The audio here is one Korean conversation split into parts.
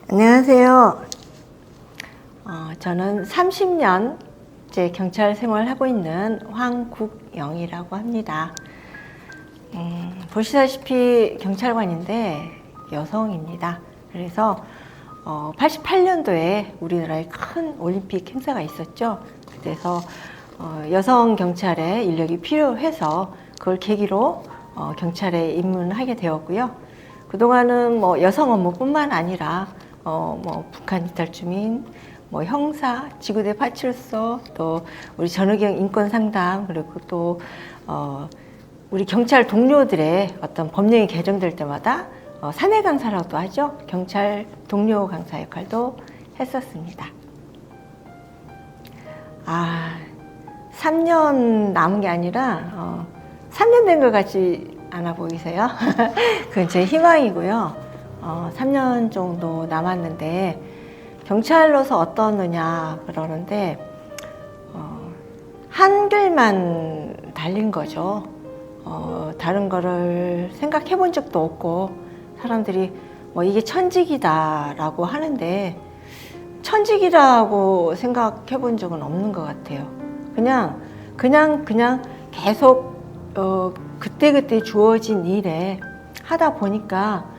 안녕하세요. 저는 30년째 경찰 생활을 하고 있는 황국영이라고 합니다. 보시다시피 경찰관인데 여성입니다. 그래서 88년도에 우리나라에 큰 올림픽 행사가 있었죠. 그래서 여성 경찰의 인력이 필요해서 그걸 계기로 경찰에 입문하게 되었고요. 그동안은 여성 업무뿐만 아니라 북한 이탈 주민, 형사, 지구대 파출소, 또 우리 전후경 인권 상담, 그리고 또 우리 경찰 동료들의 어떤 법령이 개정될 때마다 사내 강사라고도 하죠. 경찰 동료 강사 역할도 했었습니다. 3년 남은 게 아니라 3년 된 것 같지 않아 보이세요? 그건 제 희망이고요. 3년 정도 남았는데 경찰로서 어떠느냐 그러는데 한글만 달린 거죠. 다른 거를 생각해 본 적도 없고 사람들이 이게 천직이다라고 하는데 천직이라고 생각해 본 적은 없는 것 같아요. 그냥 계속 그때그때 주어진 일에 하다 보니까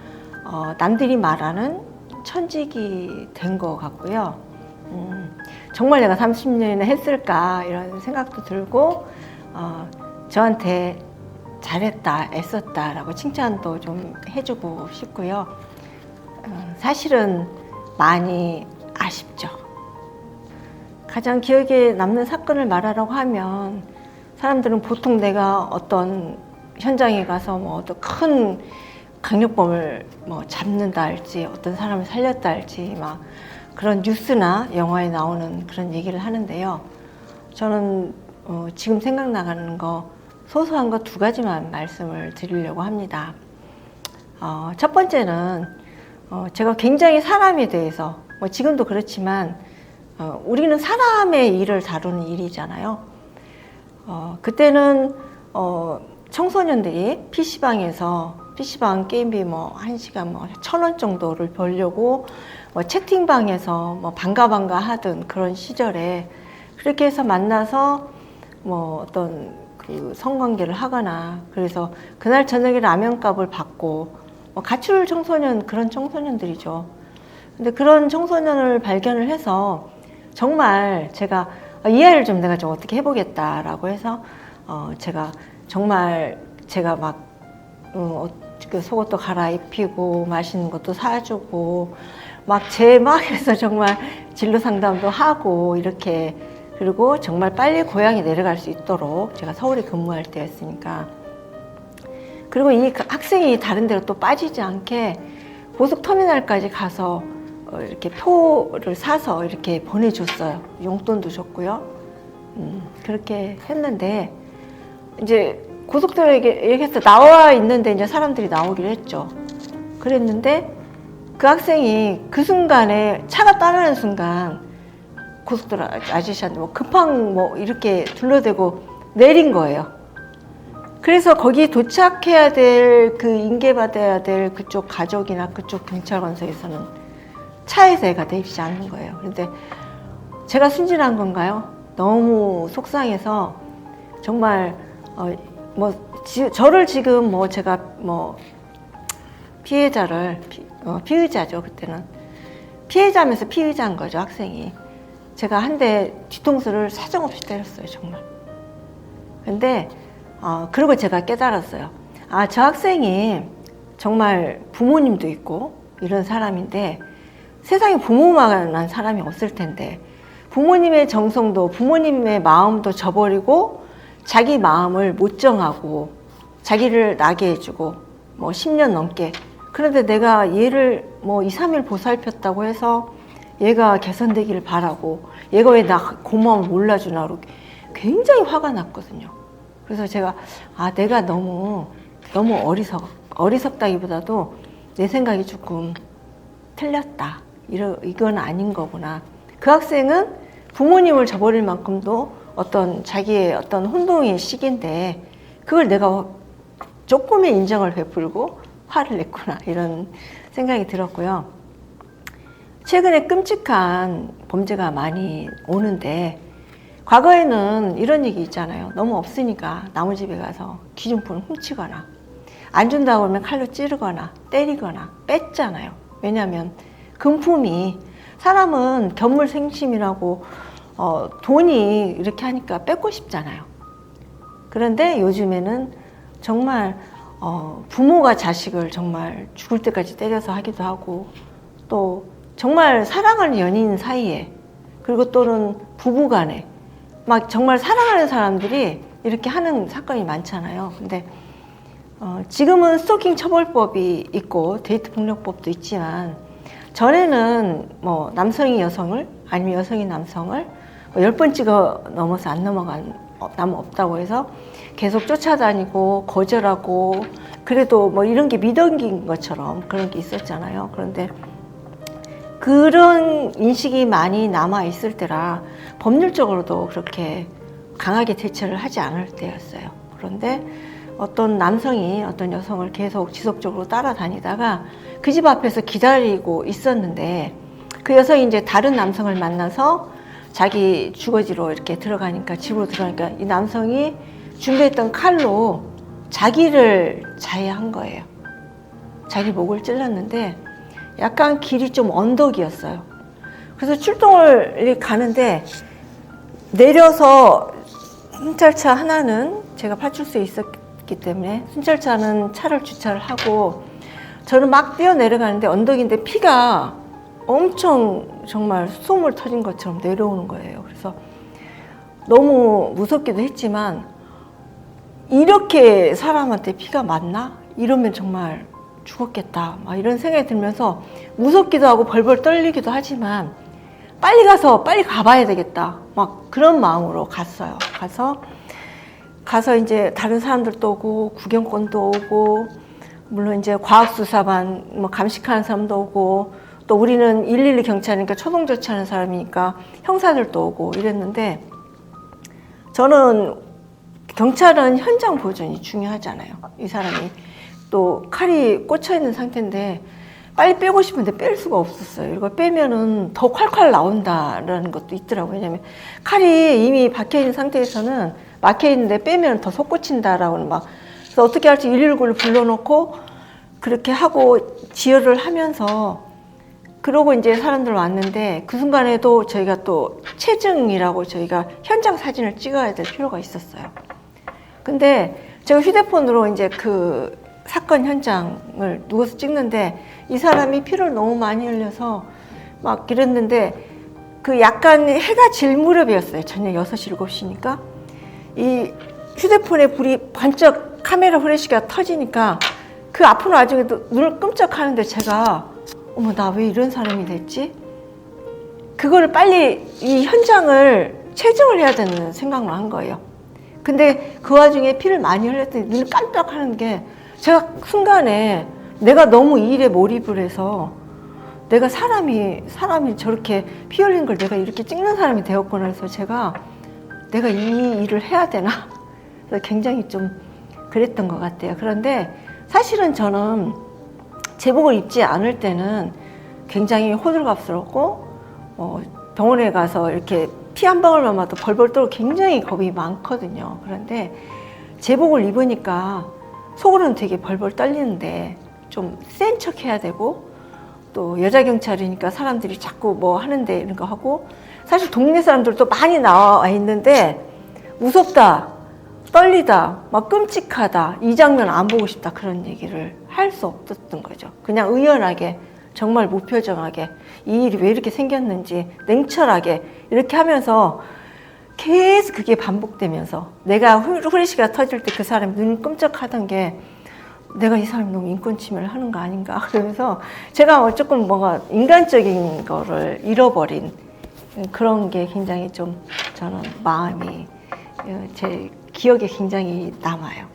남들이 말하는 천직이 된 것 같고요. 정말 내가 30년이나 했을까 이런 생각도 들고 저한테 잘했다, 애썼다 라고 칭찬도 좀 해주고 싶고요. 사실은 많이 아쉽죠. 가장 기억에 남는 사건을 말하라고 하면 사람들은 보통 내가 어떤 현장에 가서 어떤 큰 강력범을 잡는다 할지 어떤 사람을 살렸다 할지 막 그런 뉴스나 영화에 나오는 그런 얘기를 하는데요. 저는 지금 생각나는 거 소소한 거 2가지만 말씀을 드리려고 합니다. 첫 번째는 제가 굉장히 사람에 대해서 지금도 그렇지만 우리는 사람의 일을 다루는 일이잖아요. 그때는 청소년들이 PC방 게임비 1시간 1,000원 정도를 벌려고 채팅방에서 반가 하던 그런 시절에 그렇게 해서 만나서 어떤 그 성관계를 하거나 그래서 그날 저녁에 라면값을 받고 가출 청소년 그런 청소년들이죠. 근데 그런 청소년을 발견을 해서 정말 제가 이 아이를 좀 내가 좀 어떻게 해보겠다라고 해서 제가 막 속옷도 갈아입히고 맛있는 것도 사주고 막 해서 정말 진로 상담도 하고 이렇게 그리고 정말 빨리 고향에 내려갈 수 있도록 제가 서울에 근무할 때였으니까 그리고 이 학생이 다른 데로 또 빠지지 않게 고속터미널까지 가서 이렇게 표를 사서 이렇게 보내줬어요. 용돈도 줬고요. 그렇게 했는데 이제 고속도로에 이렇게 해서 나와 있는데 이제 사람들이 나오기로 했죠. 그랬는데 그 학생이 그 순간에 차가 떠나는 순간 고속도로 아저씨한테 급한 이렇게 둘러대고 내린 거예요. 그래서 거기 도착해야 될 그 인계받아야 될 그쪽 가족이나 그쪽 경찰관서에서는 차에서 애가 내리지 않는 거예요. 그런데 제가 순진한 건가요? 너무 속상해서 정말 저를 지금 제가 피의자죠. 그때는 피해자면서 피의자인 거죠. 학생이 제가 한 대 뒤통수를 사정없이 때렸어요. 정말. 근데 그리고 제가 깨달았어요. 저 학생이 정말 부모님도 있고 이런 사람인데 세상에 부모만한 사람이 없을 텐데 부모님의 정성도 부모님의 마음도 저버리고 자기 마음을 못 정하고 자기를 나게 해주고 10년 넘게 그런데 내가 얘를 2, 3일 보살폈다고 해서 얘가 개선되기를 바라고 얘가 왜 나 고마움을 몰라주나 그러고 굉장히 화가 났거든요. 그래서 제가 내가 너무 어리석다기보다도 내 생각이 조금 틀렸다. 이건 아닌 거구나. 그 학생은 부모님을 저버릴 만큼도 자기의 어떤 혼동의 시기인데 그걸 내가 조금의 인정을 베풀고 화를 냈구나 이런 생각이 들었고요. 최근에 끔찍한 범죄가 많이 오는데 과거에는 이런 얘기 있잖아요. 너무 없으니까 나무 집에 가서 귀중품을 훔치거나 안 준다고 하면 칼로 찌르거나 때리거나 뺐잖아요. 왜냐하면 금품이 사람은 견물생심이라고 돈이 이렇게 하니까 뺏고 싶잖아요. 그런데 요즘에는 정말 부모가 자식을 정말 죽을 때까지 때려서 하기도 하고 또 정말 사랑하는 연인 사이에 그리고 또는 부부 간에 막 정말 사랑하는 사람들이 이렇게 하는 사건이 많잖아요. 근데 지금은 스토킹 처벌법이 있고 데이트 폭력법도 있지만 전에는 뭐 남성이 여성을 아니면 여성이 남성을 10번 찍어 넘어서 안 넘어간 남 없다고 해서 계속 쫓아다니고 거절하고 그래도 뭐 이런 게 미덕인 것처럼 그런 게 있었잖아요. 그런데 그런 인식이 많이 남아 있을 때라 법률적으로도 그렇게 강하게 대처를 하지 않을 때였어요. 그런데 어떤 남성이 어떤 여성을 계속 지속적으로 따라다니다가 그 집 앞에서 기다리고 있었는데 그 여성이 이제 다른 남성을 만나서 자기 주거지로 이렇게 들어가니까 집으로 들어가니까 이 남성이 준비했던 칼로 자기를 자해한 거예요. 자기 목을 찔렀는데 약간 길이 좀 언덕이었어요. 그래서 출동을 가는데 내려서 순찰차 하나는 제가 파출소에 있었기 때문에 순찰차는 차를 주차를 하고 저는 막 뛰어 내려가는데 언덕인데 피가 엄청 정말 수돗물 터진 것처럼 내려오는 거예요. 그래서 너무 무섭기도 했지만 이렇게 사람한테 피가 맞나? 이러면 정말 죽었겠다. 막 이런 생각이 들면서 무섭기도 하고 벌벌 떨리기도 하지만 빨리 가봐야 되겠다. 막 그런 마음으로 갔어요. 가서 이제 다른 사람들도 오고 구경꾼도 오고 물론 이제 과학수사반 뭐 감식하는 사람도 오고 또 우리는 112 경찰이니까 초동조치하는 사람이니까 형사들도 오고 이랬는데 저는 경찰은 현장 보존이 중요하잖아요. 이 사람이 또 칼이 꽂혀 있는 상태인데 빨리 빼고 싶은데 뺄 수가 없었어요. 이거 빼면은 더 콸콸 나온다라는 것도 있더라고요. 왜냐면 칼이 이미 박혀 있는 상태에서는 막혀 있는데 빼면 더 솟구친다라고 막 그래서 어떻게 할지 119를 불러놓고 그렇게 하고 지혈을 하면서 그러고 이제 사람들 왔는데 그 순간에도 저희가 또 체증이라고 저희가 현장 사진을 찍어야 될 필요가 있었어요. 근데 제가 휴대폰으로 이제 그 사건 현장을 누워서 찍는데 이 사람이 피를 너무 많이 흘려서 막 이랬는데 그 약간 해가 질 무렵이었어요. 저녁 6시, 7시니까 이 휴대폰에 불이 반짝 카메라 후레쉬가 터지니까 그 아픈 와중에도 눈을 끔찍하는데 제가 어머 나 왜 이런 사람이 됐지? 그거를 빨리 이 현장을 체증을 해야 되는 생각을 한 거예요. 근데 그 와중에 피를 많이 흘렸더니 눈을 깜짝하는 게 제가 순간에 내가 너무 이 일에 몰입을 해서 내가 사람이 저렇게 피 흘린 걸 내가 이렇게 찍는 사람이 되었구나 해서 내가 이 일을 해야 되나? 그래서 굉장히 좀 그랬던 것 같아요. 그런데 사실은 저는 제복을 입지 않을 때는 굉장히 호들갑스럽고 병원에 가서 이렇게 피 한 방울만 봐도 벌벌 떨고 굉장히 겁이 많거든요. 그런데 제복을 입으니까 속으로는 되게 벌벌 떨리는데 좀 센 척 해야 되고 또 여자 경찰이니까 사람들이 자꾸 뭐 하는데 이런 거 하고 사실 동네 사람들도 많이 나와 있는데 무섭다, 떨리다, 막 끔찍하다, 이 장면 안 보고 싶다 그런 얘기를 할 수 없었던 거죠. 그냥 의연하게 정말 무표정하게 이 일이 왜 이렇게 생겼는지 냉철하게 이렇게 하면서 계속 그게 반복되면서 내가 후레쉬가 터질 때 그 사람이 눈 끔찍하던 게 내가 이 사람이 너무 인권 침해를 하는 거 아닌가 그러면서 제가 조금 뭔가 인간적인 거를 잃어버린 그런 게 굉장히 좀 저는 마음이 제 기억에 굉장히 남아요.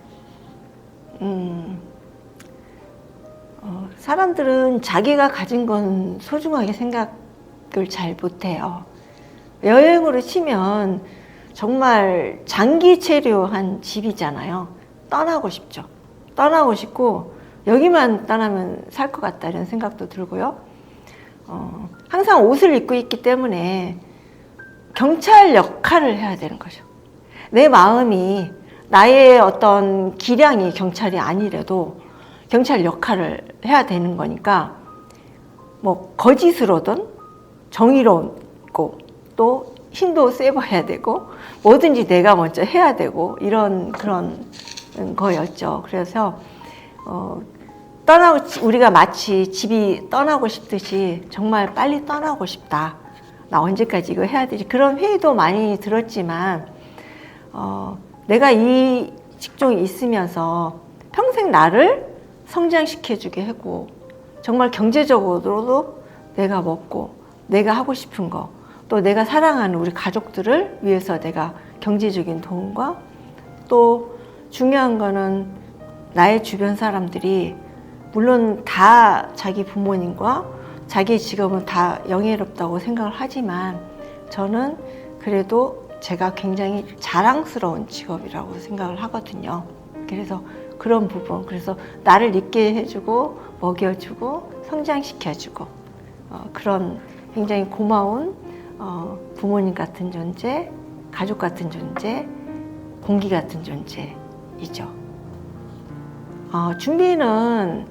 사람들은 자기가 가진 건 소중하게 생각을 잘 못해요. 여행으로 치면 정말 장기 체류한 집이잖아요. 떠나고 싶죠. 떠나고 싶고 여기만 떠나면 살 것 같다 이런 생각도 들고요. 항상 항상 옷을 입고 있기 때문에 경찰 역할을 해야 되는 거죠. 내 마음이, 나의 어떤 기량이 경찰이 아니래도 경찰 역할을 해야 되는 거니까 뭐 거짓으로든 정의롭고 또 힘도 세 보여야 되고 뭐든지 내가 먼저 해야 되고 이런 그런 거였죠. 그래서 우리가 마치 집이 떠나고 싶듯이 정말 빨리 떠나고 싶다. 나 언제까지 이거 해야 되지? 그런 회의도 많이 들었지만 내가 이 직종에 있으면서 평생 나를 성장시켜주게 하고 정말 경제적으로도 내가 먹고 내가 하고 싶은 거 또 내가 사랑하는 우리 가족들을 위해서 내가 경제적인 도움과 또 중요한 거는 나의 주변 사람들이 물론 다 자기 부모님과 자기 직업은 다 영예롭다고 생각을 하지만 저는 그래도 제가 굉장히 자랑스러운 직업이라고 생각을 하거든요. 그래서 그런 부분, 그래서 나를 있게 해주고 먹여주고 성장시켜주고 그런 굉장히 고마운 부모님 같은 존재, 가족 같은 존재, 공기 같은 존재이죠. 준비는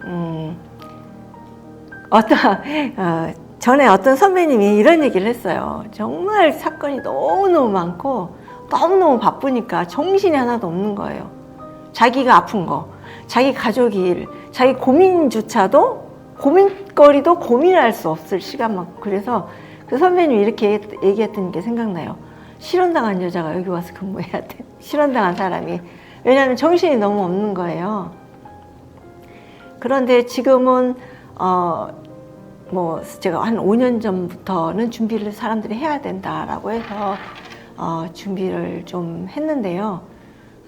전에 어떤 선배님이 이런 얘기를 했어요. 정말 사건이 너무너무 많고 너무너무 바쁘니까 정신이 하나도 없는 거예요. 자기가 아픈 거, 자기 가족이 일, 자기 고민조차도 고민거리도 고민할 수 없을 시간만. 그래서 그 선배님이 이렇게 얘기했던 게 생각나요. 실혼당한 여자가 여기 와서 근무해야 돼. 실혼당한 사람이. 왜냐하면 정신이 너무 없는 거예요. 그런데 지금은 제가 한 5년 전부터는 준비를 사람들이 해야 된다라고 해서 준비를 좀 했는데요.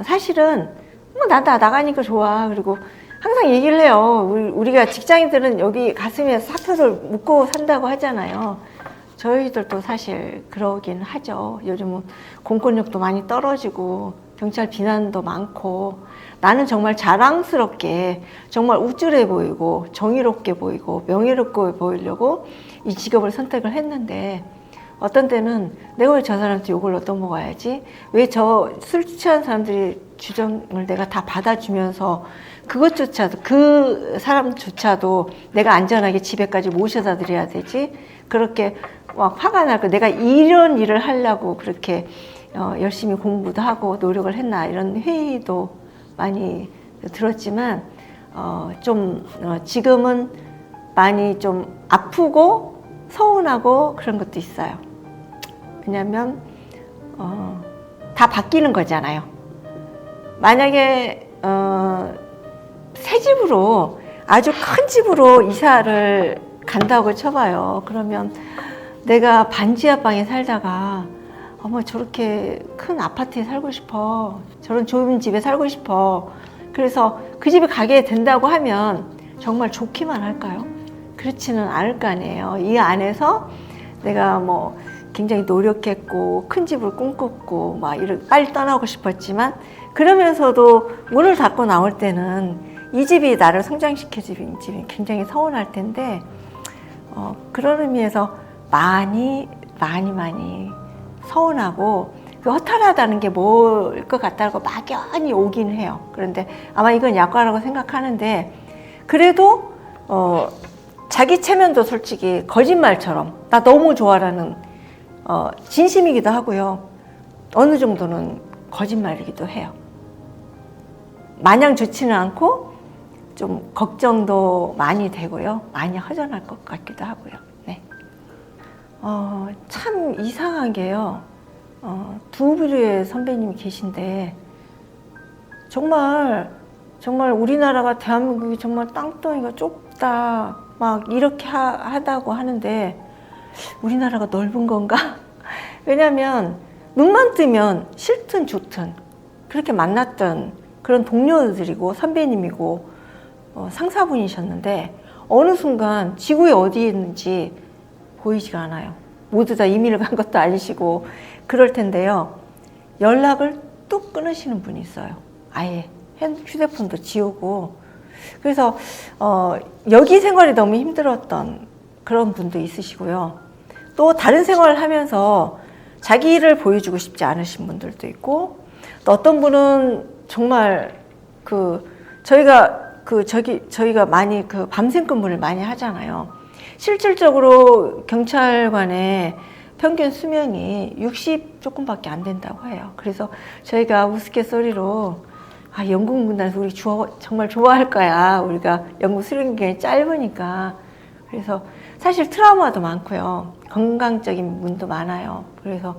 사실은 나가니까 좋아. 그리고 항상 얘기를 해요. 우리가 직장인들은 여기 가슴에 사표를 묶고 산다고 하잖아요. 저희들도 사실 그러긴 하죠. 요즘은 공권력도 많이 떨어지고 경찰 비난도 많고 나는 정말 자랑스럽게 정말 우쭐해 보이고 정의롭게 보이고 명예롭게 보이려고 이 직업을 선택을 했는데 어떤 때는 내가 왜 저 사람한테 욕을 얻어먹어야지? 왜 저 술 취한 사람들이 주정을 내가 다 받아주면서 그것조차도 그 사람조차도 내가 안전하게 집에까지 모셔다 드려야 되지? 그렇게 막 화가 날까 내가 이런 일을 하려고 그렇게 열심히 공부도 하고 노력을 했나 이런 회의도 많이 들었지만 지금은 많이 좀 아프고 서운하고 그런 것도 있어요. 왜냐하면 다 바뀌는 거잖아요. 만약에 새 집으로 아주 큰 집으로 이사를 간다고 쳐봐요. 그러면 내가 반지하방에 살다가 어머 저렇게 큰 아파트에 살고 싶어, 저런 좁은 집에 살고 싶어, 그래서 그 집에 가게 된다고 하면 정말 좋기만 할까요? 그렇지는 않을 거 아니에요. 이 안에서 내가 뭐 굉장히 노력했고 큰 집을 꿈꿨고 막 이렇게 빨리 떠나고 싶었지만 그러면서도 문을 닫고 나올 때는 이 집이 나를 성장시켜주는 집이 굉장히 서운할 텐데 그런 의미에서 많이 서운하고 허탈하다는 게 뭘 것 같다고 막연히 오긴 해요. 그런데 아마 이건 약과라고 생각하는데 그래도 자기 체면도 솔직히 거짓말처럼 나 너무 좋아라는 진심이기도 하고요. 어느 정도는 거짓말이기도 해요. 마냥 좋지는 않고 좀 걱정도 많이 되고요. 많이 허전할 것 같기도 하고요. 네. 참 이상한 게요. 두 부류의 선배님이 계신데 정말 우리나라가 대한민국이 정말 땅덩이가 좁다 막 이렇게 하다고 하는데 우리나라가 넓은 건가? 왜냐하면 눈만 뜨면 싫든 좋든 그렇게 만났던 그런 동료들이고 선배님이고 상사분이셨는데 어느 순간 지구에 어디에 있는지 보이지가 않아요. 모두 다 이민을 간 것도 아니시고 그럴 텐데요. 연락을 뚝 끊으시는 분이 있어요. 아예 휴대폰도 지우고. 그래서 여기 생활이 너무 힘들었던 그런 분도 있으시고요. 또 다른 생활을 하면서 자기 일을 보여주고 싶지 않으신 분들도 있고, 또 어떤 분은 정말 저희가 많이 밤샘 근무를 많이 하잖아요. 실질적으로 경찰관의 평균 수명이 60 조금밖에 안 된다고 해요. 그래서 저희가 우스갯소리로 영국문단에서 우리 정말 좋아할 거야. 우리가 영국 수련 기간이 짧으니까. 그래서 사실 트라우마도 많고요. 건강적인 분도 많아요. 그래서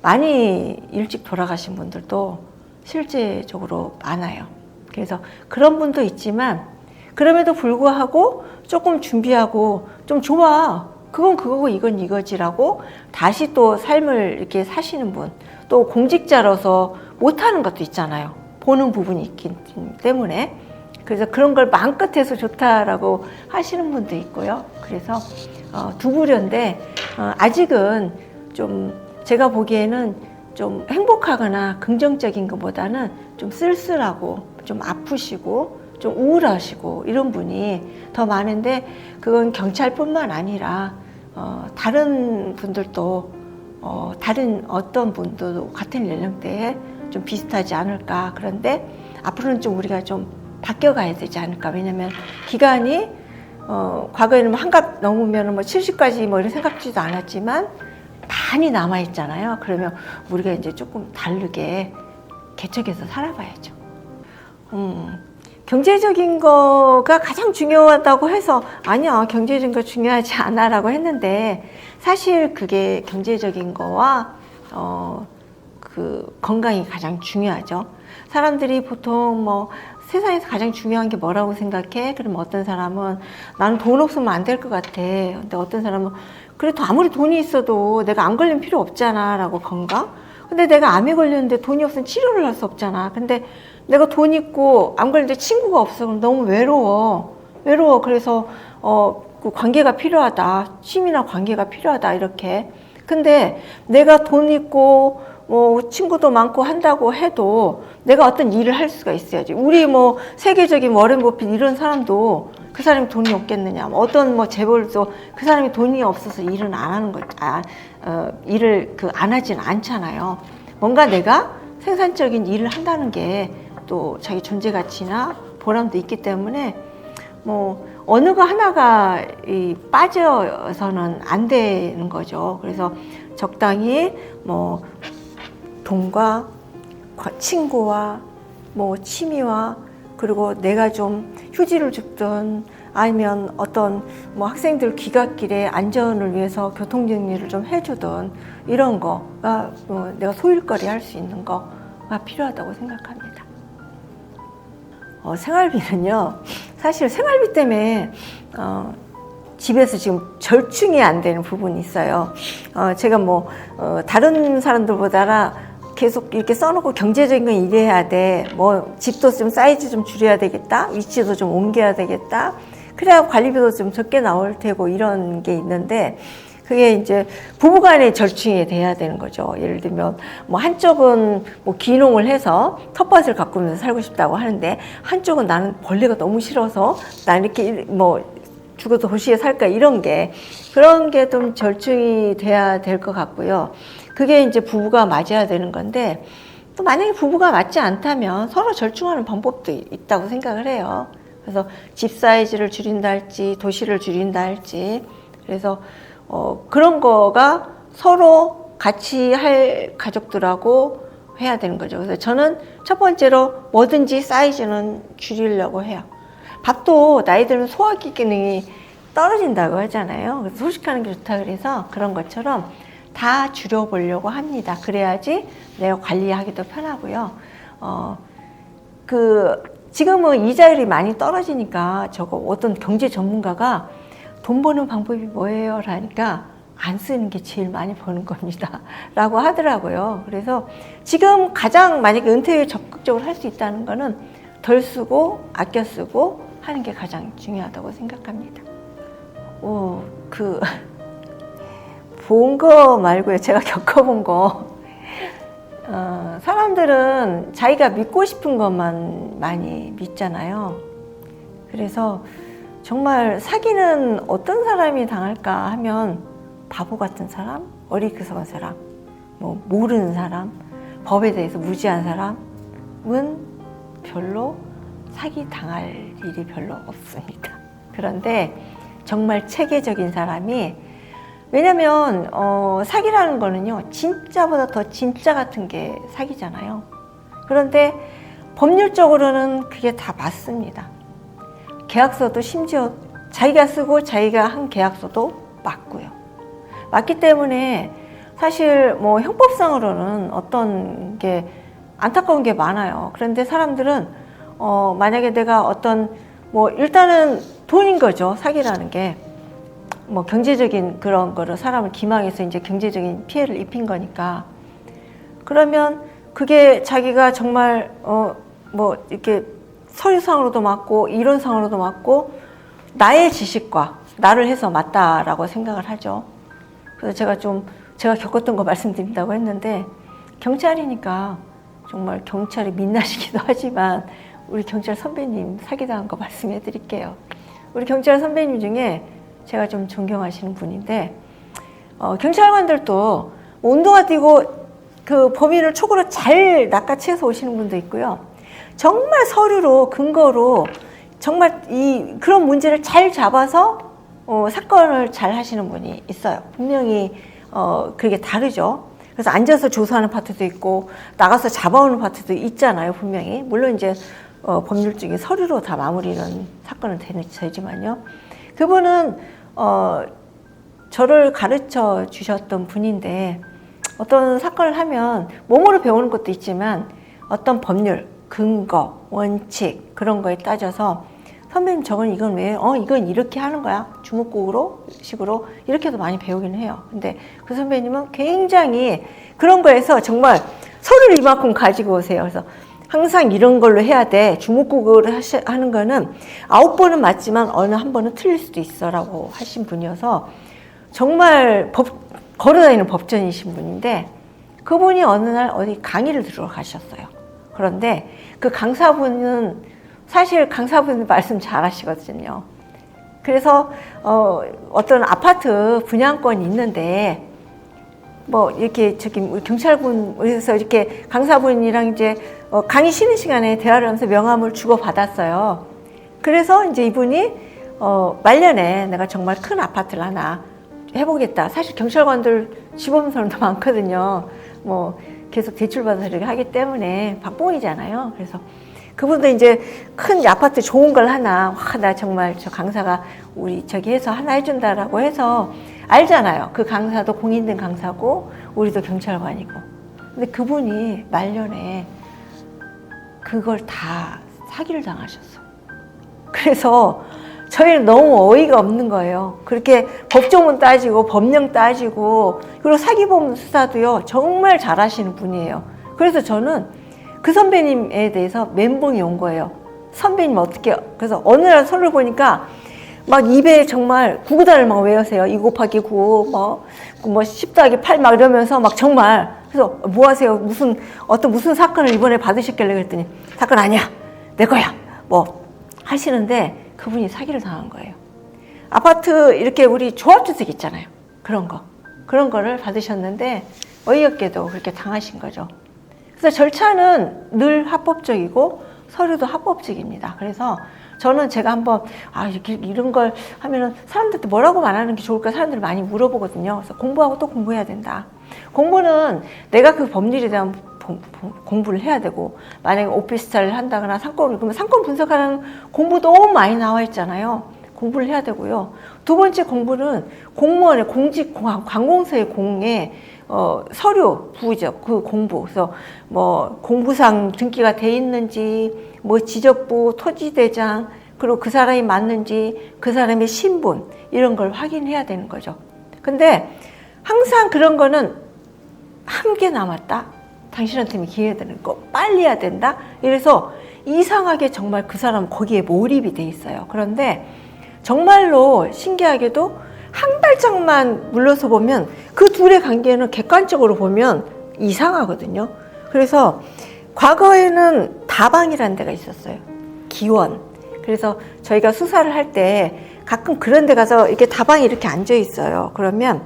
많이 일찍 돌아가신 분들도 실제적으로 많아요. 그래서 그런 분도 있지만 그럼에도 불구하고 조금 준비하고 좀 좋아. 그건 그거고 이건 이거지라고 다시 또 삶을 이렇게 사시는 분, 또 공직자로서 못하는 것도 있잖아요. 보는 부분이 있기 때문에. 그래서 그런 걸 마음껏 해서 좋다라고 하시는 분도 있고요. 그래서 두 부류인데 아직은 좀 제가 보기에는 좀 행복하거나 긍정적인 것보다는 좀 쓸쓸하고 좀 아프시고 좀 우울하시고 이런 분이 더 많은데, 그건 경찰뿐만 아니라 다른 분들도 다른 어떤 분도 같은 연령대에 좀 비슷하지 않을까. 그런데 앞으로는 좀 우리가 좀 바뀌어가야 되지 않을까. 왜냐면 기간이 과거에는 한갑 넘으면 70까지 이런 생각지도 않았지만 많이 남아있잖아요. 그러면 우리가 이제 조금 다르게 개척해서 살아봐야죠. 경제적인 거가 가장 중요하다고 해서 아니야, 경제적인 거 중요하지 않아 라고 했는데, 사실 그게 경제적인 거와 건강이 가장 중요하죠. 사람들이 보통 세상에서 가장 중요한 게 뭐라고 생각해? 그럼 어떤 사람은 나는 돈 없으면 안 될 것 같아. 근데 어떤 사람은 그래도 아무리 돈이 있어도 내가 안 걸리면 필요 없잖아 라고 건강? 근데 내가 암에 걸렸는데 돈이 없으면 치료를 할 수 없잖아. 근데 내가 돈 있고 암 걸렸는데 친구가 없어. 그럼 너무 외로워. 그래서 그 관계가 필요하다. 취미나 관계가 필요하다. 이렇게. 근데 내가 돈 있고 친구도 많고 한다고 해도 내가 어떤 일을 할 수가 있어야지. 우리 세계적인 워렌 버핏 이런 사람도 그 사람이 돈이 없겠느냐. 어떤 재벌도 그 사람이 돈이 없어서 일은 안 하는 거, 일을 안 하지는 않잖아요. 뭔가 내가 생산적인 일을 한다는 게 또 자기 존재 가치나 보람도 있기 때문에 어느 거 하나가 빠져서는 안 되는 거죠. 그래서 적당히 돈과 친구와 취미와, 그리고 내가 좀 휴지를 줍든 아니면 어떤 학생들 귀갓길에 안전을 위해서 교통 정리를 좀 해주든 이런 거가 내가 소일거리 할 수 있는 거가 필요하다고 생각합니다. 생활비는요, 사실 생활비 때문에 집에서 지금 절충이 안 되는 부분이 있어요. 제가 다른 사람들보다 계속 이렇게 써놓고 경제적인 건 이래야 돼. 집도 좀 사이즈 좀 줄여야 되겠다. 위치도 좀 옮겨야 되겠다. 그래야 관리비도 좀 적게 나올 테고 이런 게 있는데, 그게 이제 부부간의 절충이 돼야 되는 거죠. 예를 들면 한쪽은 귀농을 해서 텃밭을 가꾸면서 살고 싶다고 하는데, 한쪽은 나는 벌레가 너무 싫어서 난 이렇게 죽어도 도시에 살까, 그런 게 좀 절충이 돼야 될 것 같고요. 그게 이제 부부가 맞아야 되는 건데, 또 만약에 부부가 맞지 않다면 서로 절충하는 방법도 있다고 생각을 해요. 그래서 집 사이즈를 줄인다 할지 도시를 줄인다 할지, 그래서 그런 거가 서로 같이 할 가족들하고 해야 되는 거죠. 그래서 저는 첫 번째로 뭐든지 사이즈는 줄이려고 해요. 밥도 나이 들면 소화기 기능이 떨어진다고 하잖아요. 그래서 소식하는 게 좋다 그래서 그런 것처럼 다 줄여보려고 합니다. 그래야지 내가 관리하기도 편하고요. 지금은 이자율이 많이 떨어지니까 어떤 경제 전문가가 돈 버는 방법이 뭐예요? 라니까 안 쓰는 게 제일 많이 버는 겁니다. 라고 하더라고요. 그래서 지금 가장 만약에 은퇴 후에 적극적으로 할 수 있다는 거는 덜 쓰고 아껴 쓰고 하는 게 가장 중요하다고 생각합니다. 본 거 말고요. 제가 겪어본 거. 사람들은 자기가 믿고 싶은 것만 많이 믿잖아요. 그래서 정말 사기는 어떤 사람이 당할까 하면 바보 같은 사람, 어리석은 사람, 뭐 모르는 사람, 법에 대해서 무지한 사람은 별로 사기 당할 일이 별로 없습니다. 그런데 정말 체계적인 사람이, 왜냐면 사기라는 거는요, 진짜보다 더 진짜 같은 게 사기잖아요. 그런데 법률적으로는 그게 다 맞습니다. 계약서도 심지어 자기가 쓰고 자기가 한 계약서도 맞고요. 맞기 때문에 사실 뭐 형법상으로는 어떤 게 안타까운 게 많아요. 그런데 사람들은 만약에 내가 어떤 뭐 일단은 돈인 거죠. 사기라는 게 뭐 경제적인 그런 거를 사람을 기망해서 이제 경제적인 피해를 입힌 거니까, 그러면 그게 자기가 정말 뭐 이렇게 서류상으로도 맞고 이론상으로도 맞고 나의 지식과 나를 해서 맞다라고 생각을 하죠. 그래서 제가 겪었던 거 말씀드린다고 했는데, 경찰이니까 정말 경찰이 민낯이기도 하지만 우리 경찰 선배님 사기당한 거 말씀해 드릴게요. 우리 경찰 선배님 중에 제가 좀 존경하시는 분인데, 경찰관들도 운동화 띄고 그 범인을 촉으로 잘 낚아채서 오시는 분도 있고요. 정말 서류로 근거로 정말 그런 문제를 잘 잡아서 사건을 잘 하시는 분이 있어요. 분명히 그게 다르죠. 그래서 앉아서 조사하는 파트도 있고 나가서 잡아오는 파트도 있잖아요. 분명히. 물론 이제 법률적인 서류로 다 마무리는 사건은 되지만요. 그분은 저를 가르쳐 주셨던 분인데, 어떤 사건을 하면 몸으로 배우는 것도 있지만 어떤 법률, 근거, 원칙 그런 거에 따져서 선배님 저건 이건 왜 이건 이렇게 하는 거야 주먹구로 식으로 이렇게도 많이 배우긴 해요. 근데 그 선배님은 굉장히 그런 거에서 정말 서류를 이만큼 가지고 오세요. 그래서 항상 이런 걸로 해야 돼. 주먹구를 하는 거는 9번은 맞지만 어느 한 번은 틀릴 수도 있어 라고 하신 분이어서 정말 걸어다니는 법전이신 분인데, 그분이 어느 날 어디 강의를 들으러 가셨어요. 그런데 그 강사분은 사실 강사분 말씀 잘 하시거든요. 그래서 어떤 아파트 분양권이 있는데 뭐 이렇게 우리 경찰분에서 이렇게 강사분이랑 이제 강의 쉬는 시간에 대화를 하면서 명함을 주고 받았어요. 그래서 이제 이분이 말년에 내가 정말 큰 아파트를 하나 해보겠다. 사실 경찰관들 집 없는 사람도 많거든요. 뭐 계속 대출받아서 이렇게 하기 때문에 박봉이잖아요. 그래서 그분도 이제 큰 아파트 좋은 걸 하나, 나 정말 저 강사가 우리 저기 해서 하나 해준다라고 해서 알잖아요. 그 강사도 공인된 강사고 우리도 경찰관이고. 근데 그분이 말년에 그걸 다 사기를 당하셨어. 그래서 저희는 너무 어이가 없는 거예요. 그렇게 법조문 따지고 법령 따지고 그리고 사기범 수사도요 정말 잘하시는 분이에요. 그래서 저는 그 선배님에 대해서 멘붕이 온 거예요. 선배님 어떻게, 그래서 어느 날 서류 보니까 막 입에 정말 구구단을 막 외우세요. 2 곱하기 9, 뭐 10 더하기 8 막 이러면서 막 정말. 그래서 뭐 하세요? 무슨 사건을 이번에 받으셨길래 그랬더니 사건 아니야. 내 거야. 뭐 하시는데 그분이 사기를 당한 거예요. 아파트 이렇게 우리 조합주택 있잖아요. 그런 거를 받으셨는데 어이없게도 그렇게 당하신 거죠. 그래서 절차는 늘 합법적이고 서류도 합법적입니다. 그래서 저는 제가 한번 이런 걸 하면은 사람들한테 뭐라고 말하는 게 좋을까 사람들이 많이 물어보거든요. 그래서 공부하고 또 공부해야 된다. 공부는 내가 그 법률에 대한 공부를 해야 되고, 만약에 오피스텔을 한다거나 그러면 상권 분석하는 공부 너무 많이 나와 있잖아요. 공부를 해야 되고요. 두 번째 공부는 공무원의 관공서의 공에 서류 부죠. 그 공부. 그래서 뭐 공부상 등기가 돼 있는지, 뭐 지적부, 토지대장, 그리고 그 사람이 맞는지, 그 사람의 신분 이런 걸 확인해야 되는 거죠. 근데 항상 그런 거는 한 개 남았다. 당신한테 기회 되는 거 빨리 해야 된다. 이래서 이상하게 정말 그 사람 거기에 몰입이 돼 있어요. 그런데 정말로 신기하게도 한 발짝만 물러서 보면 그 둘의 관계는 객관적으로 보면 이상하거든요. 그래서 과거에는 다방이라는 데가 있었어요. 기원. 그래서 저희가 수사를 할 때 가끔 그런 데 가서 이렇게 다방이 이렇게 앉아 있어요. 그러면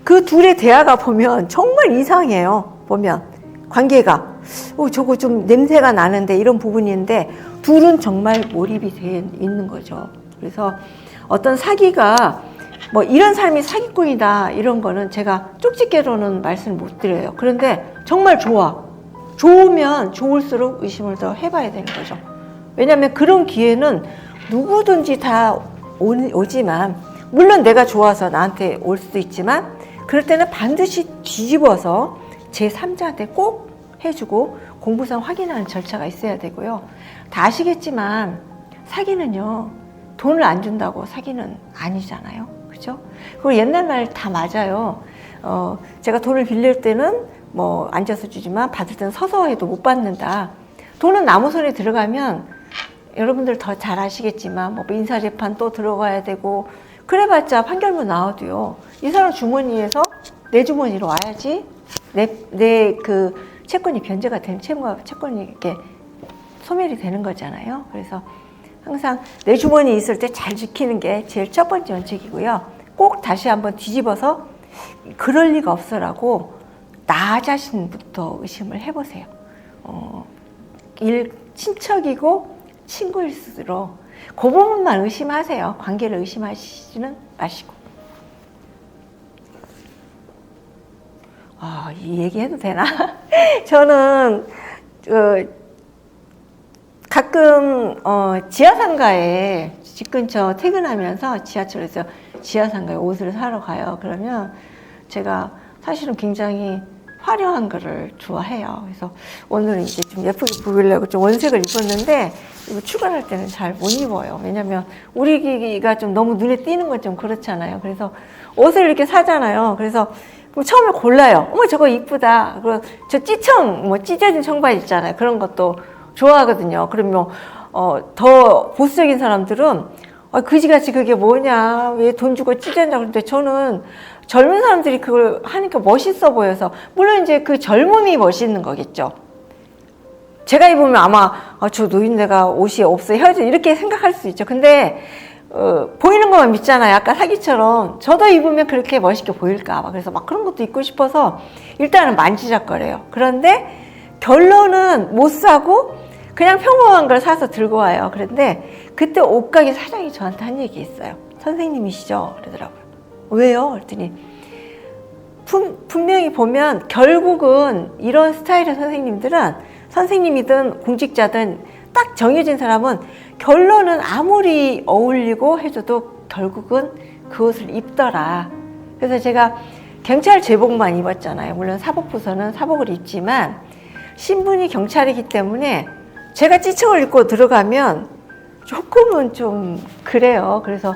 그 둘의 대화가 보면 정말 이상해요. 보면 관계가 저거 좀 냄새가 나는데 이런 부분인데 둘은 정말 몰입이 돼 있는 거죠. 그래서 어떤 사기가 뭐 이런 사람이 사기꾼이다 이런 거는 제가 쪽집게로는 말씀을 못 드려요. 그런데 정말 좋으면 좋을수록 의심을 더 해봐야 되는 거죠. 왜냐하면 그런 기회는 누구든지 다 오지만, 물론 내가 좋아서 나한테 올 수도 있지만 그럴 때는 반드시 뒤집어서 제3자한테 꼭 해주고 공부상 확인하는 절차가 있어야 되고요. 다 아시겠지만 사기는요, 돈을 안 준다고 사기는 아니잖아요. 그죠? 그리고 옛날 말 다 맞아요. 제가 돈을 빌릴 때는 뭐 앉아서 주지만 받을 때는 서서 해도 못 받는다. 돈은 나무 손에 들어가면 여러분들 더 잘 아시겠지만 뭐 민사재판 또 들어가야 되고 그래봤자 판결문 나와도요, 이 사람 주머니에서 내 주머니로 와야지 내 그 채권이 변제가 되는, 채권이 이렇게 소멸이 되는 거잖아요. 그래서 항상 내 주머니에 있을 때 잘 지키는 게 제일 첫 번째 원칙이고요. 꼭 다시 한번 뒤집어서 그럴 리가 없어라고 나 자신부터 의심을 해보세요. 친척이고 친구일수록 그 부분만 의심하세요. 관계를 의심하시지는 마시고. 이 얘기해도 되나? 저는 가끔 지하상가에, 집 근처 퇴근하면서 지하철에서 지하상가에 옷을 사러 가요. 그러면 제가 사실은 굉장히 화려한 거를 좋아해요. 그래서 오늘은 이제 좀 예쁘게 보이려고 좀 원색을 입었는데 이거 출근할 때는 잘 못 입어요. 왜냐면 우리가 좀 너무 눈에 띄는 건 좀 그렇잖아요. 그래서 옷을 이렇게 사잖아요. 그래서 처음에 골라요. 어머 저거 이쁘다. 그리고 저 찢어진 청바지 있잖아요. 그런 것도 좋아하거든요. 그러면 더 보수적인 사람들은 그지같이 그게 뭐냐, 왜 돈 주고 찢었냐. 그런데 저는 젊은 사람들이 그걸 하니까 멋있어 보여서, 물론 이제 그 젊음이 멋있는 거겠죠. 제가 입으면 아마 저 노인네가 옷이 없어 헤어져 이렇게 생각할 수 있죠. 근데 보이는 것만 믿잖아요. 아까 사기처럼 저도 입으면 그렇게 멋있게 보일까 봐. 그래서 막 그런 것도 입고 싶어서 일단은 만지작거려요. 그런데 결론은 못 사고 그냥 평범한 걸 사서 들고 와요. 그런데 그때 옷가게 사장이 저한테 한 얘기 있어요. 선생님이시죠? 그러더라고요. 왜요? 그랬더니 분명히 보면 결국은 이런 스타일의 선생님이든 공직자든 딱 정해진 사람은 결론은 아무리 어울리고 해줘도 결국은 그 옷을 입더라. 그래서 제가 경찰 제복만 입었잖아요. 물론 사복부서는 사복을 입지만 신분이 경찰이기 때문에 제가 찌청을 입고 들어가면 조금은 좀 그래요. 그래서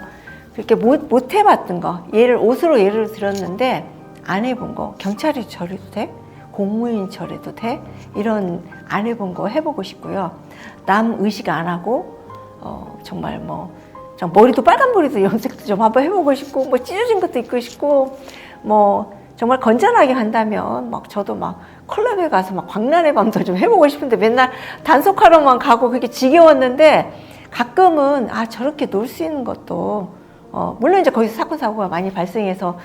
그렇게 못 해봤던 거, 옷으로 예를 들었는데 안 해본 거, 경찰이 저래도 돼? 공무원이 저래도 돼? 이런 안 해본 거 해보고 싶고요. 남 의식 안 하고 정말 머리도 빨간 머리도 염색도 좀 한번 해보고 싶고, 찢어진 것도 입고 싶고, 정말 건전하게 한다면 저도 클럽에 가서 광란의 밤도 좀 해보고 싶은데 맨날 단속하러만 가고 그게 지겨웠는데, 가끔은 저렇게 놀 수 있는 것도 물론 이제 거기서 사건 사고가 많이 발생해서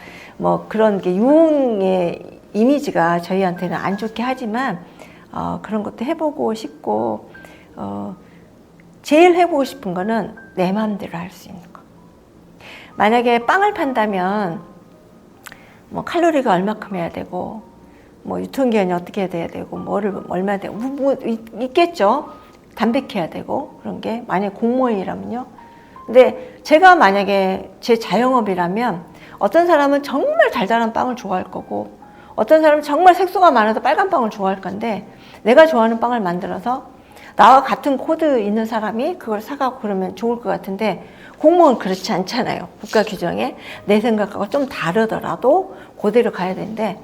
그런 게 유흥의 이미지가 저희한테는 안 좋게 하지만 그런 것도 해보고 싶고, 제일 해보고 싶은 거는 내 마음대로 할 수 있는 거. 만약에 빵을 판다면 칼로리가 얼마큼 해야 되고 유통기한이 어떻게 돼야 되고 얼마 되고 있겠죠. 담백해야 되고 그런 게 만약에 공무원이라면요. 근데 제가 만약에 제 자영업이라면 어떤 사람은 정말 달달한 빵을 좋아할 거고 어떤 사람은 정말 색소가 많아서 빨간 빵을 좋아할 건데, 내가 좋아하는 빵을 만들어서 나와 같은 코드 있는 사람이 그걸 사가고 그러면 좋을 것 같은데, 공무원은 그렇지 않잖아요. 국가 규정에 내 생각하고 좀 다르더라도 그대로 가야 되는데,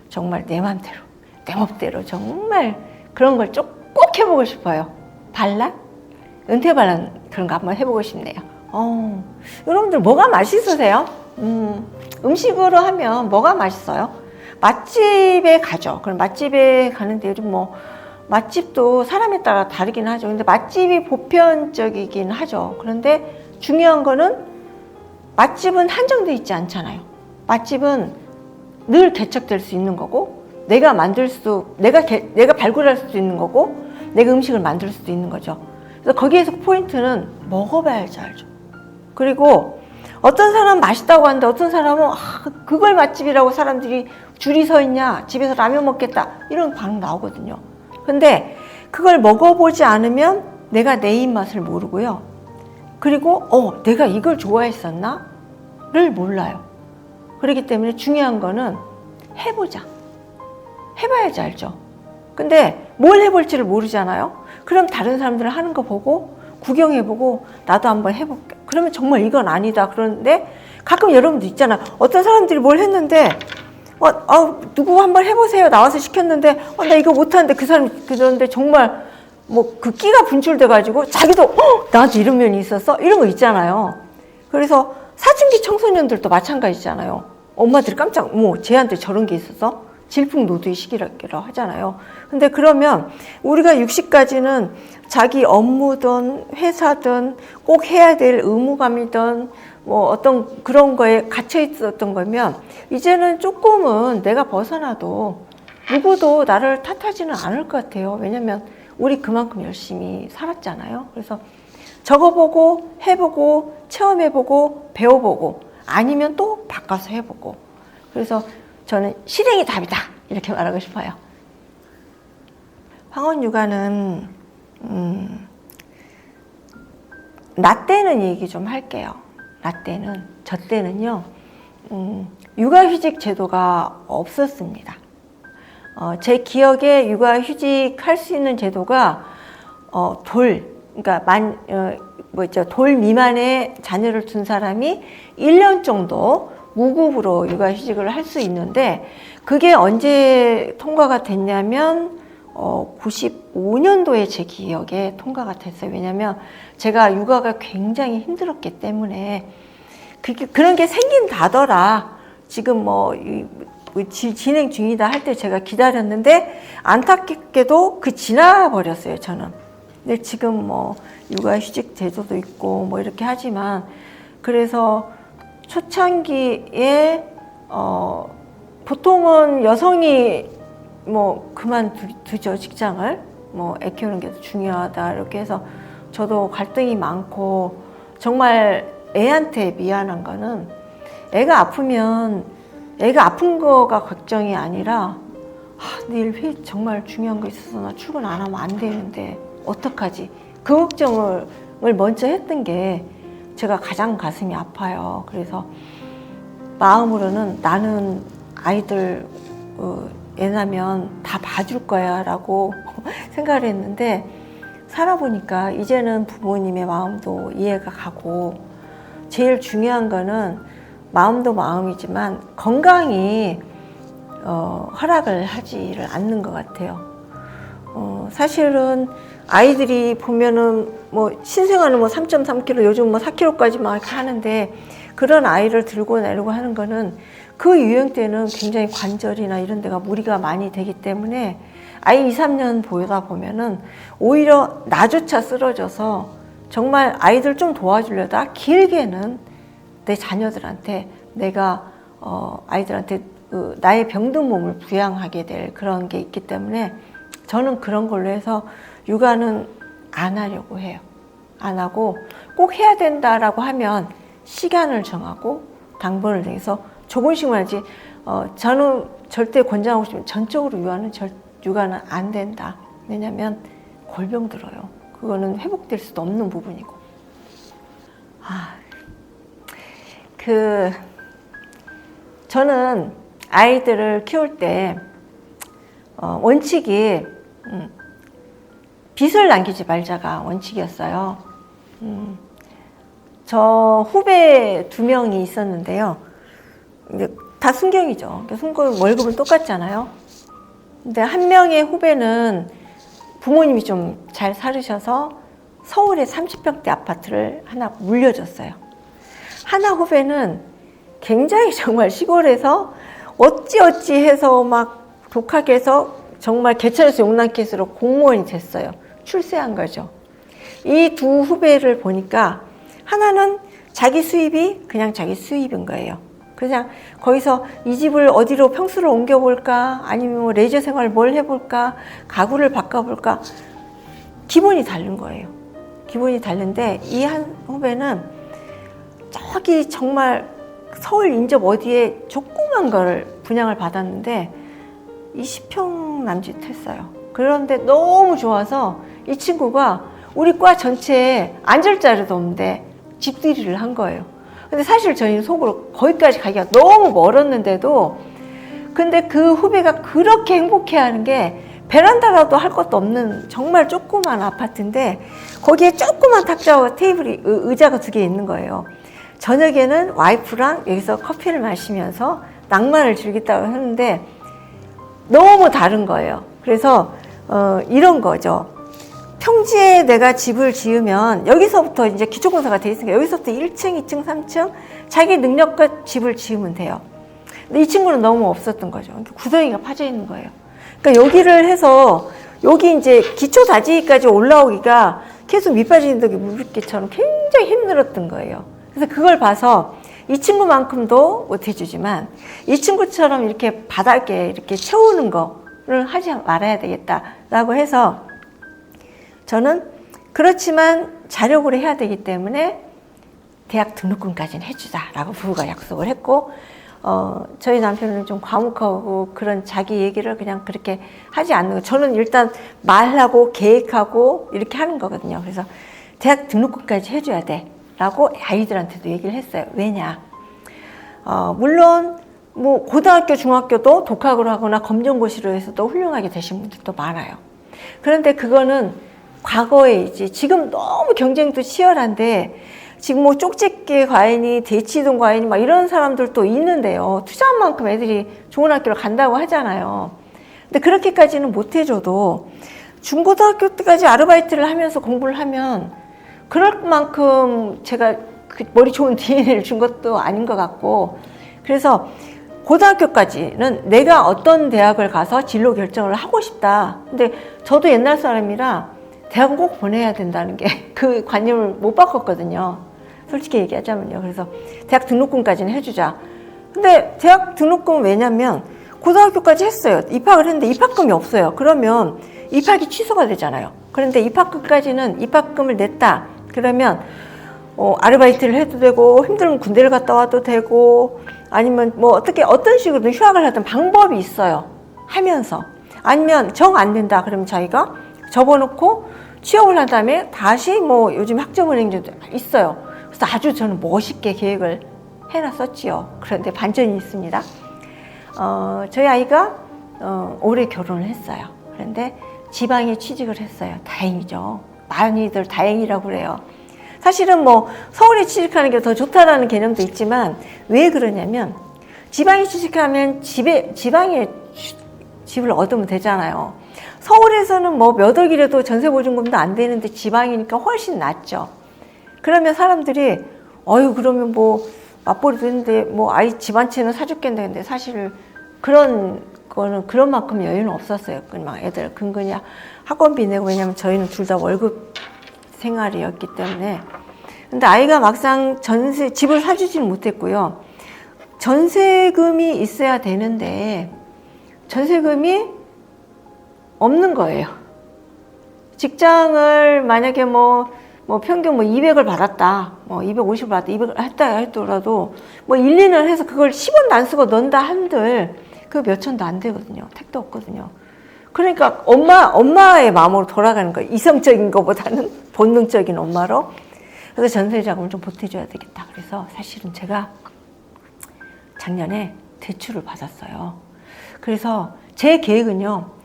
정말 내 맘대로 내 멋대로 정말 그런 걸 꼭 해보고 싶어요. 반란? 은퇴 반란 그런 거 한번 해보고 싶네요. 여러분들 뭐가 맛있으세요? 음식으로 하면 뭐가 맛있어요? 맛집에 가죠. 그럼 맛집에 가는데 요즘 맛집도 사람에 따라 다르긴 하죠. 근데 맛집이 보편적이긴 하죠. 그런데 중요한 거는 맛집은 한정돼 있지 않잖아요. 맛집은 늘 개척될 수 있는 거고, 내가 발굴할 수도 있는 거고, 내가 음식을 만들 수도 있는 거죠. 그래서 거기에서 포인트는 먹어봐야지 알죠. 그리고 어떤 사람은 맛있다고 하는데 어떤 사람은 그걸 맛집이라고 사람들이 줄이 서 있냐, 집에서 라면 먹겠다, 이런 반응 나오거든요. 근데 그걸 먹어보지 않으면 내가 내 입맛을 모르고요. 그리고 내가 이걸 좋아했었나? 를 몰라요. 그렇기 때문에 중요한 거는 해보자. 해봐야지 알죠. 근데 뭘 해볼지를 모르잖아요. 그럼 다른 사람들 하는 거 보고 구경해보고 나도 한번 해볼게. 그러면 정말 이건 아니다. 그런데 가끔 여러분도 있잖아. 어떤 사람들이 뭘 했는데 누구 한번 해보세요. 나와서 시켰는데 나 이거 못하는데 그 사람이 그러는데 정말 뭐 그 끼가 분출돼가지고 자기도 나한테 이런 면이 있었어? 이런 거 있잖아요. 그래서 사춘기 청소년들도 마찬가지잖아요. 엄마들이 깜짝 쟤한테 저런 게 있었어? 질풍노도의 시기라고 하잖아요. 근데 그러면 우리가 60까지는 자기 업무든 회사든 꼭 해야 될 의무감이든 뭐 어떤 그런 거에 갇혀 있었던 거면 이제는 조금은 내가 벗어나도 누구도 나를 탓하지는 않을 것 같아요. 왜냐면 우리 그만큼 열심히 살았잖아요. 그래서 적어보고 해보고 체험해보고 배워보고 아니면 또 바꿔서 해보고. 그래서 저는 실행이 답이다 이렇게 말하고 싶어요. 황혼 육아는 나 때는 얘기 좀 할게요. 나 때는, 저 때는요, 육아휴직 제도가 없었습니다. 제 기억에 육아휴직 할 수 있는 제도가 돌 미만의 자녀를 둔 사람이 1년 정도 무급으로 육아휴직을 할 수 있는데, 그게 언제 통과가 됐냐면 95년도에 제 기억에 통과가 됐어요. 왜냐면 제가 육아가 굉장히 힘들었기 때문에 그런 게 생긴다더라. 지금 진행 중이다 할 때 제가 기다렸는데 안타깝게도 지나버렸어요, 저는. 근데 지금 육아휴직 제도도 있고 이렇게 하지만, 그래서 초창기에 보통은 여성이 그만두죠, 직장을. 애 키우는 게 더 중요하다 이렇게 해서 저도 갈등이 많고, 정말 애한테 미안한 거는 애가 아프면 애가 아픈 거가 걱정이 아니라 내일 회의 정말 중요한 거 있어서 나 출근 안 하면 안 되는데 어떡하지? 그 걱정을 먼저 했던 게 제가 가장 가슴이 아파요. 그래서 마음으로는 나는 아이들 애 나면 다 봐줄 거야 라고 생각을 했는데, 살아보니까 이제는 부모님의 마음도 이해가 가고, 제일 중요한 거는 마음도 마음이지만 건강이 허락을 하지를 않는 것 같아요. 사실은 아이들이 보면은 신생아는 3.3kg, 요즘 4kg까지 막 이렇게 하는데, 그런 아이를 들고 내려고 하는 거는 그 유행 때는 굉장히 관절이나 이런 데가 무리가 많이 되기 때문에 아이 2, 3년 보다 보면은 오히려 나조차 쓰러져서 정말 아이들 좀 도와주려다 길게는 내 자녀들한테 내가 아이들한테 나의 병든 몸을 부양하게 될 그런 게 있기 때문에 저는 그런 걸로 해서 육아는 안 하려고 해요. 안 하고, 꼭 해야 된다라고 하면 시간을 정하고 당번을 정해서 조금씩만 하지, 저는 절대 권장하고 싶으면 전적으로 육아는 안 된다. 왜냐면 골병 들어요. 그거는 회복될 수도 없는 부분이고. 저는 아이들을 키울 때 원칙이 빚을 남기지 말자가 원칙이었어요. 저 후배 2명이 있었는데요. 다 순경이죠. 월급은 똑같잖아요. 근데 한 명의 후배는 부모님이 좀 잘 살으셔서 서울에 30평대 아파트를 하나 물려줬어요. 하나 후배는 굉장히 정말 시골에서 어찌어찌 해서 막 독하게 해서 정말 개천에서 용남캐스로 공무원이 됐어요. 출세한 거죠. 이 두 후배를 보니까 하나는 자기 수입이 그냥 자기 수입인 거예요. 그냥 거기서 이 집을 어디로 평수를 옮겨볼까? 아니면 뭐 레저 생활 뭘 해볼까? 가구를 바꿔볼까? 기본이 다른 거예요. 기본이 다른데 이 한 후배는 저기 정말 서울 인접 어디에 조그만 걸 분양을 받았는데 20평 남짓 했어요. 그런데 너무 좋아서 이 친구가 우리 과 전체에 앉을 자리도 없는데 집들이를 한 거예요. 근데 사실 저희는 속으로 거기까지 가기가 너무 멀었는데도 근데 그 후배가 그렇게 행복해하는 게 베란다라도 할 것도 없는 정말 조그만 아파트인데 거기에 조그만 탁자와 테이블이 의자가 2개 있는 거예요. 저녁에는 와이프랑 여기서 커피를 마시면서 낭만을 즐기다고 하는데 너무 다른 거예요. 그래서 이런 거죠. 평지에 내가 집을 지으면 여기서부터 이제 기초공사가 돼 있으니까 여기서부터 1층, 2층, 3층 자기 능력과 집을 지으면 돼요. 근데 이 친구는 너무 없었던 거죠. 구덩이가 파져 있는 거예요. 그러니까 여기를 해서 여기 이제 기초 다지기까지 올라오기가 계속 밑빠진 덕에 물붓기처럼 굉장히 힘들었던 거예요. 그래서 그걸 봐서 이 친구만큼도 못 해주지만 이 친구처럼 이렇게 바닥에 이렇게 채우는 거를 하지 말아야 되겠다라고 해서 저는 그렇지만 자력으로 해야 되기 때문에 대학 등록금까지는 해주자라고 부부가 약속을 했고 저희 남편은 좀 과묵하고 그런 자기 얘기를 그냥 그렇게 하지 않는 거. 저는 일단 말하고 계획하고 이렇게 하는 거거든요. 그래서 대학 등록금까지 해줘야 돼 라고 아이들한테도 얘기를 했어요. 왜냐 물론 뭐 고등학교 중학교도 독학으로 하거나 검정고시로 해서도 훌륭하게 되신 분들도 많아요. 그런데 그거는 과거에 이제 지금 너무 경쟁도 치열한데 지금 뭐 쪽집게 과인이 대치동 과인이 막 이런 사람들도 있는데요. 투자한 만큼 애들이 좋은 학교를 간다고 하잖아요. 근데 그렇게까지는 못 해줘도 중고등학교 때까지 아르바이트를 하면서 공부를 하면 그럴 만큼 제가 그 머리 좋은 DNA를 준 것도 아닌 것 같고 그래서 고등학교까지는 내가 어떤 대학을 가서 진로 결정을 하고 싶다. 근데 저도 옛날 사람이라 대학은 꼭 보내야 된다는 게 그 관념을 못 바꿨거든요. 솔직히 얘기하자면요. 그래서 대학 등록금까지는 해주자. 근데 대학 등록금은 왜냐면 고등학교까지 했어요. 입학을 했는데 입학금이 없어요. 그러면 입학이 취소가 되잖아요. 그런데 입학금까지는 입학금을 냈다. 그러면 아르바이트를 해도 되고 힘들면 군대를 갔다 와도 되고 아니면 뭐 어떤 식으로든 휴학을 하던 방법이 있어요. 하면서 아니면 정 안 된다. 그러면 자기가 접어놓고 취업을 한 다음에 다시 뭐 요즘 학점은행제도 있어요. 그래서 아주 저는 멋있게 계획을 해놨었지요. 그런데 반전이 있습니다. 저희 아이가 올해 결혼을 했어요. 그런데 지방에 취직을 했어요. 다행이죠. 많이들 다행이라고 그래요. 사실은 뭐 서울에 취직하는 게 더 좋다라는 개념도 있지만 왜 그러냐면 지방에 취직하면 지방에 집을 얻으면 되잖아요. 서울에서는 뭐 몇 억이라도 전세보증금도 안 되는데 지방이니까 훨씬 낫죠. 그러면 사람들이 그러면 뭐 맞벌이도 했는데 뭐 아이 집 한 채는 사줬겠네. 근데 사실 그런 거는 그런 만큼 여유는 없었어요. 그냥 애들 근근히 학원비 내고 왜냐면 저희는 둘 다 월급 생활이었기 때문에. 근데 아이가 막상 집을 사주지는 못했고요. 전세금이 있어야 되는데 전세금이 없는 거예요. 직장을 만약에 뭐 평균 200을 받았다, 250을 받았다, 200을 했다 하더라도 1, 2년 해서 그걸 10원도 안 쓰고 넣는다 한들 그 몇천도 안 되거든요. 택도 없거든요. 그러니까 엄마의 마음으로 돌아가는 거예요. 이성적인 것보다는 본능적인 엄마로. 그래서 전세 자금을 좀 보태줘야 되겠다. 그래서 사실은 제가 작년에 대출을 받았어요. 그래서 제 계획은요.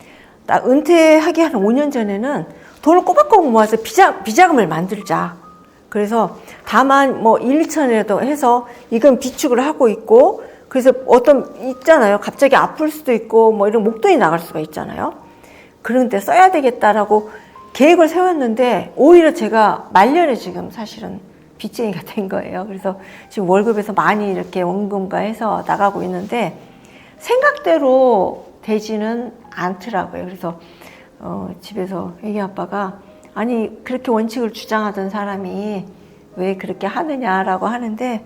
나 은퇴하기 한 5년 전에는 돈을 꼬박꼬박 모아서 비자금을 만들자. 그래서 다만 1, 2천이라도 해서 이건 비축을 하고 있고 그래서 있잖아요. 갑자기 아플 수도 있고 이런 목돈이 나갈 수가 있잖아요. 그런데 써야 되겠다라고 계획을 세웠는데 오히려 제가 말년에 지금 사실은 빚쟁이가 된 거예요. 그래서 지금 월급에서 많이 이렇게 원금과 해서 나가고 있는데 생각대로 되지는 않더라고요. 그래서 집에서 애기 아빠가 아니 그렇게 원칙을 주장하던 사람이 왜 그렇게 하느냐라고 하는데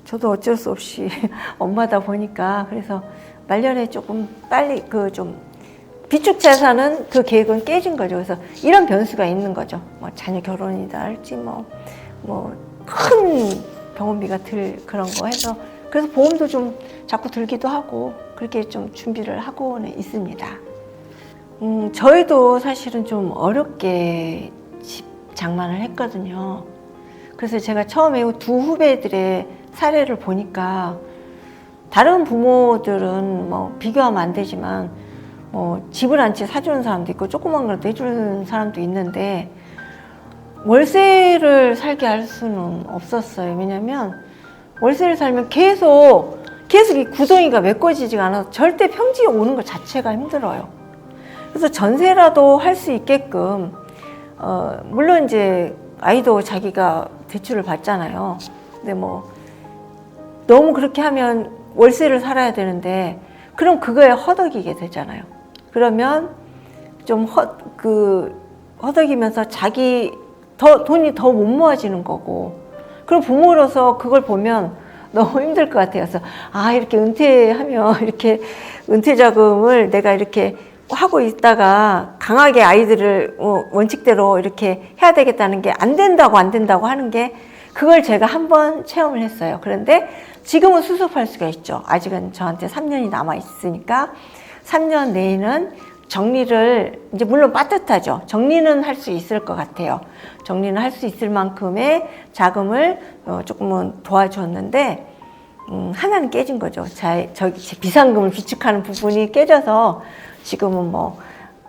저도 어쩔 수 없이 엄마다 보니까 그래서 말년에 조금 빨리 그 좀 비축 자산은 그 계획은 깨진 거죠. 그래서 이런 변수가 있는 거죠. 뭐 자녀 결혼이다 할지 뭐 큰 병원비가 들 그런 거 해서 그래서 보험도 좀 자꾸 들기도 하고 그렇게 좀 준비를 하고는 있습니다. 저희도 사실은 좀 어렵게 집 장만을 했거든요. 그래서 제가 처음에 두 후배들의 사례를 보니까 다른 부모들은 뭐 비교하면 안 되지만 뭐 집을 한 채 사주는 사람도 있고 조그만 거라도 해주는 사람도 있는데 월세를 살게 할 수는 없었어요. 왜냐면 월세를 살면 계속 이 구덩이가 메꿔지지가 않아서 절대 평지에 오는 것 자체가 힘들어요. 그래서 전세라도 할 수 있게끔 물론 이제 아이도 자기가 대출을 받잖아요. 근데 뭐 너무 그렇게 하면 월세를 살아야 되는데 그럼 그거에 허덕이게 되잖아요. 그러면 좀 허덕이면서 돈이 더 못 모아지는 거고 그럼 부모로서 그걸 보면 너무 힘들 것 같아요. 그래서 이렇게 은퇴하면 이렇게 은퇴 자금을 내가 이렇게 하고 있다가 강하게 아이들을 원칙대로 이렇게 해야 되겠다는 게 안 된다고 하는 게 그걸 제가 한번 체험을 했어요. 그런데 지금은 수습할 수가 있죠. 아직은 저한테 3년이 남아 있으니까 3년 내에는 정리를 이제 물론 빠듯하죠. 정리는 할 수 있을 것 같아요. 정리는 할 수 있을 만큼의 자금을 조금은 도와줬는데 하나는 깨진 거죠. 저기 비상금을 비축하는 부분이 깨져서 지금은 뭐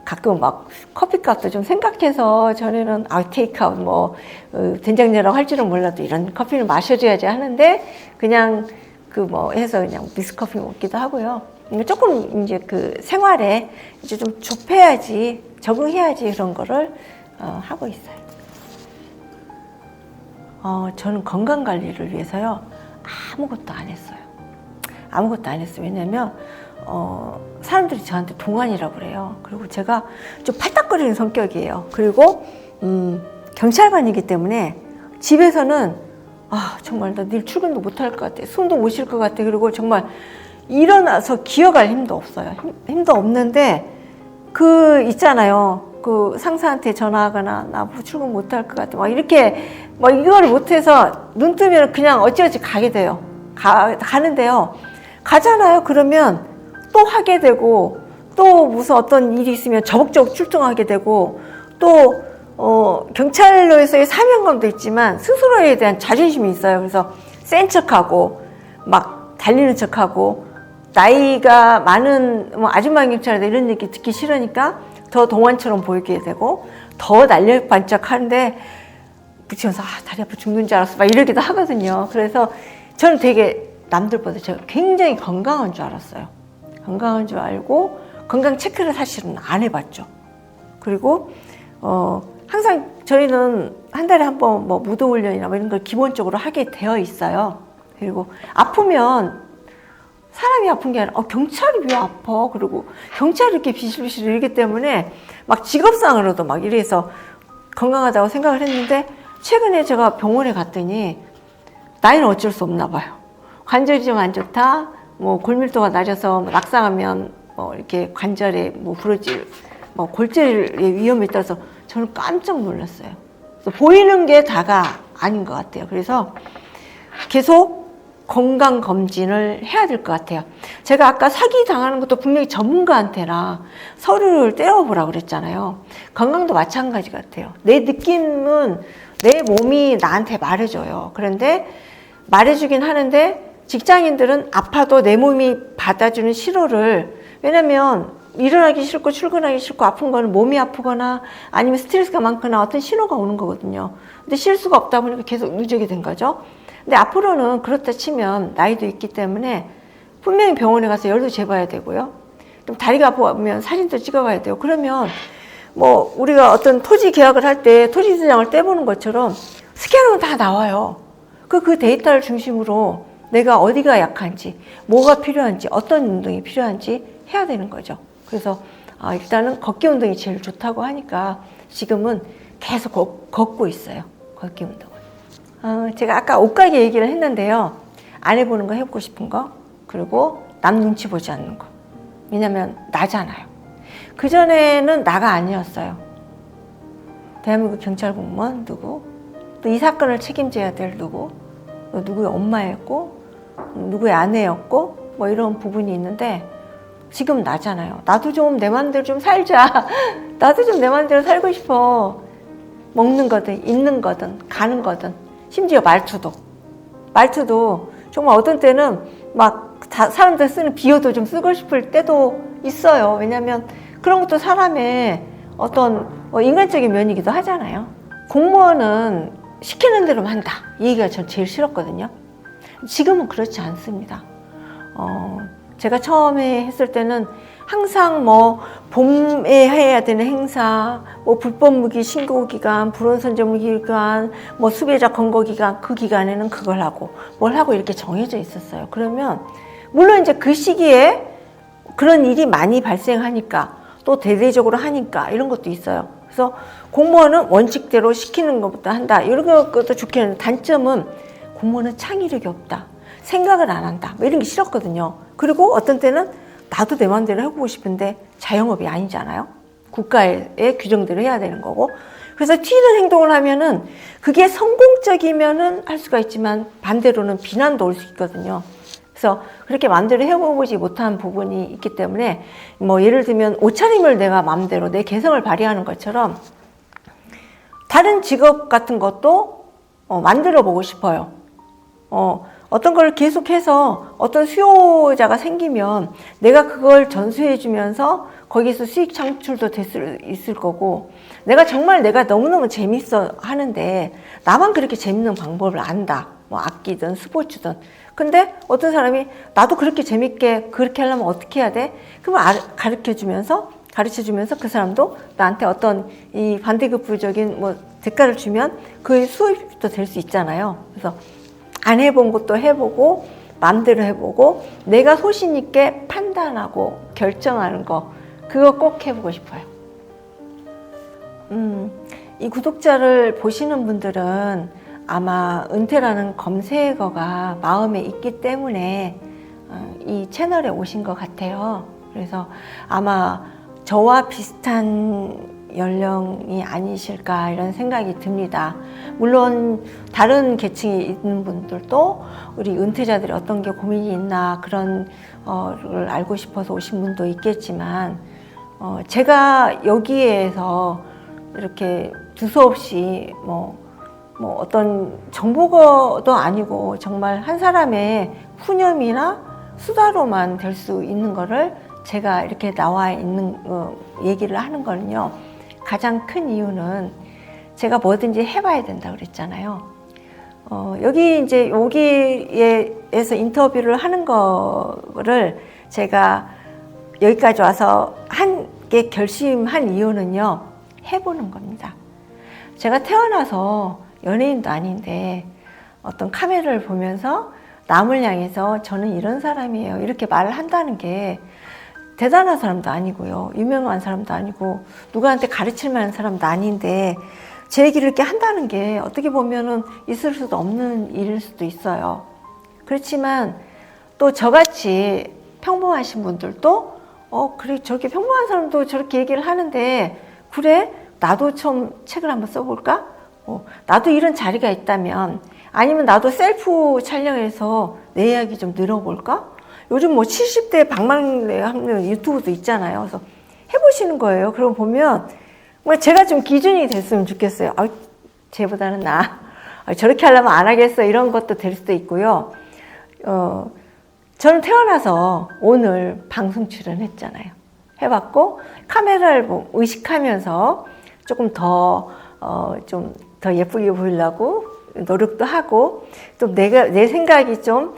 가끔 막 커피값도 좀 생각해서 전에는 테이크아웃 된장녀라고 할 줄은 몰라도 이런 커피를 마셔줘야지 하는데 그냥 해서 그냥 믹스커피 먹기도 하고요. 조금 이제 그 생활에 이제 좀 좁혀야지 적응해야지 그런 거를 하고 있어요. 저는 건강 관리를 위해서요 아무것도 안 했어요. 왜냐면 사람들이 저한테 동안이라고 그래요. 그리고 제가 좀 팔딱거리는 성격이에요. 그리고 경찰관이기 때문에 집에서는 정말 나 내일 출근도 못할 것 같아. 숨도 못 쉴 것 같아. 그리고 정말 일어나서 기어갈 힘도 없어요. 힘도 없는데 있잖아요. 상사한테 전화하거나 나 출근 못할 것 같아. 이걸 못해서 눈 뜨면 그냥 어찌어찌 가게 돼요. 가는데요. 가잖아요. 그러면 또 하게 되고 또 무슨 어떤 일이 있으면 저벅저벅 출동하게 되고 또 경찰로에서의 사명감도 있지만 스스로에 대한 자존심이 있어요. 그래서 센 척하고 막 달리는 척하고 나이가 많은 아줌마 경찰이다 이런 얘기 듣기 싫으니까 더 동안처럼 보이게 되고 더 날려반짝하는데 붙이면서 다리 아파 죽는 줄 알았어 막 이러기도 하거든요. 그래서 저는 되게 남들보다 제가 굉장히 건강한 줄 알았어요. 건강한 줄 알고 건강 체크를 사실은 안 해봤죠. 그리고 항상 저희는 한 달에 한 번 무도훈련이나 이런 걸 기본적으로 하게 되어 있어요. 그리고 아프면 사람이 아픈 게 아니라 경찰이 왜 아파? 그리고 경찰이 이렇게 비실비실 이러기 때문에 막 직업상으로도 막 이래서 건강하다고 생각을 했는데 최근에 제가 병원에 갔더니 나이는 어쩔 수 없나 봐요. 관절이 좀 안 좋다. 골밀도가 낮아서 낙상하면 이렇게 관절에 부러질 골절의 위험이 있다서 저는 깜짝 놀랐어요. 그래서 보이는 게 다가 아닌 것 같아요. 그래서 계속 건강검진을 해야 될 것 같아요. 제가 아까 사기 당하는 것도 분명히 전문가한테나 서류를 떼어보라고 그랬잖아요. 건강도 마찬가지 같아요. 내 느낌은 내 몸이 나한테 말해줘요. 그런데 말해주긴 하는데 직장인들은 아파도 내 몸이 받아주는 신호를 왜냐면 일어나기 싫고 출근하기 싫고 아픈 거는 몸이 아프거나 아니면 스트레스가 많거나 어떤 신호가 오는 거거든요. 근데 쉴 수가 없다 보니까 계속 누적이 된 거죠. 근데 앞으로는 그렇다 치면 나이도 있기 때문에 분명히 병원에 가서 열도 재봐야 되고요. 좀 다리가 아프면 사진도 찍어가야 돼요. 그러면 우리가 어떤 토지 계약을 할 때 토지 도장을 떼보는 것처럼 스캔하면 다 나와요. 그 데이터를 중심으로 내가 어디가 약한지, 뭐가 필요한지, 어떤 운동이 필요한지 해야 되는 거죠. 그래서 일단은 걷기 운동이 제일 좋다고 하니까 지금은 계속 걷고 있어요. 걷기 운동을. 제가 아까 옷가게 얘기를 했는데요. 안 해보는 거 해보고 싶은 거, 그리고 남 눈치 보지 않는 거. 왜냐면 나잖아요. 그전에는 나가 아니었어요. 대한민국 경찰 공무원 누구, 또 이 사건을 책임져야 될 누구, 또 누구의 엄마였고 누구의 아내였고 뭐 이런 부분이 있는데 지금 나잖아요. 나도 좀 내 맘대로 좀 살자. 나도 좀 내 맘대로 살고 싶어. 먹는 거든 입는 거든 가는 거든, 심지어 말투도 정말 어떤 때는 막 사람들 쓰는 비유도 좀 쓰고 싶을 때도 있어요. 왜냐하면 그런 것도 사람의 어떤 인간적인 면이기도 하잖아요. 공무원은 시키는 대로만 한다, 이 얘기가 전 제일 싫었거든요. 지금은 그렇지 않습니다. 제가 처음에 했을 때는 항상 뭐 봄에 해야 되는 행사, 뭐 불법 무기 신고 기간, 불온선제 기간, 뭐 수배자 검거 기간, 그 기간에는 그걸 하고 뭘 하고 이렇게 정해져 있었어요. 그러면 물론 이제 그 시기에 그런 일이 많이 발생하니까 또 대대적으로 하니까 이런 것도 있어요. 그래서 공무원은 원칙대로 시키는 것부터 한다, 이런 것도 좋겠는데, 단점은 공무원은 창의력이 없다, 생각을 안 한다, 뭐 이런 게 싫었거든요. 그리고 어떤 때는 나도 내 마음대로 해보고 싶은데 자영업이 아니잖아요. 국가의 규정대로 해야 되는 거고. 그래서 튀는 행동을 하면은 그게 성공적이면은 할 수가 있지만 반대로는 비난도 올 수 있거든요. 그래서 그렇게 마음대로 해보지 못한 부분이 있기 때문에, 뭐 예를 들면 옷차림을 내가 마음대로 내 개성을 발휘하는 것처럼 다른 직업 같은 것도 만들어 보고 싶어요. 어떤 걸 계속해서 어떤 수요자가 생기면 내가 그걸 전수해 주면서 거기서 수익 창출도 될 수 있을 거고, 내가 정말 내가 너무너무 재밌어 하는데 나만 그렇게 재밌는 방법을 안다, 뭐 악기든 스포츠든. 근데 어떤 사람이 나도 그렇게 재밌게 그렇게 하려면 어떻게 해야 돼? 그러면 가르쳐 주면서 그 사람도 나한테 어떤 이 반대급부적인 뭐 대가를 주면 그 수입도 될 수 있잖아요. 그래서 안 해본 것도 해보고 마음대로 해보고 내가 소신 있게 판단하고 결정하는 거, 그거 꼭 해보고 싶어요. 이 구독자를 보시는 분들은 아마 은퇴라는 검색어가 마음에 있기 때문에 이 채널에 오신 것 같아요. 그래서 아마 저와 비슷한 연령이 아니실까 이런 생각이 듭니다. 물론 다른 계층이 있는 분들도 우리 은퇴자들이 어떤 게 고민이 있나 그런 걸 알고 싶어서 오신 분도 있겠지만, 제가 여기에서 이렇게 두서없이 뭐 어떤 정보도 아니고 정말 한 사람의 푸념이나 수다로만 될 수 있는 거를 제가 이렇게 나와 있는 얘기를 하는 거는요, 가장 큰 이유는 제가 뭐든지 해봐야 된다 그랬잖아요. 여기에서 인터뷰를 하는 거를 제가 여기까지 와서 결심한 이유는요, 해보는 겁니다. 제가 태어나서 연예인도 아닌데 어떤 카메라를 보면서 남을 향해서 저는 이런 사람이에요, 이렇게 말을 한다는 게 대단한 사람도 아니고요, 유명한 사람도 아니고 누구한테 가르칠 만한 사람도 아닌데 제 얘기를 이렇게 한다는 게 어떻게 보면은 있을 수도 없는 일일 수도 있어요. 그렇지만 또 저같이 평범하신 분들도 그래, 저렇게 평범한 사람도 저렇게 얘기를 하는데, 그래, 나도 좀 책을 한번 써볼까? 나도 이런 자리가 있다면, 아니면 나도 셀프 촬영해서 내 이야기 좀 늘어볼까? 요즘 뭐 70대 방망래 하는 유튜브도 있잖아요. 그래서 해보시는 거예요. 그럼 보면 제가 좀 기준이 됐으면 좋겠어요. 쟤보다는 저렇게 하려면 안 하겠어, 이런 것도 될 수도 있고요. 저는 태어나서 오늘 방송 출연했잖아요. 해봤고 카메라를 의식하면서 조금 더 예쁘게 보이려고 노력도 하고, 또 내 생각이 좀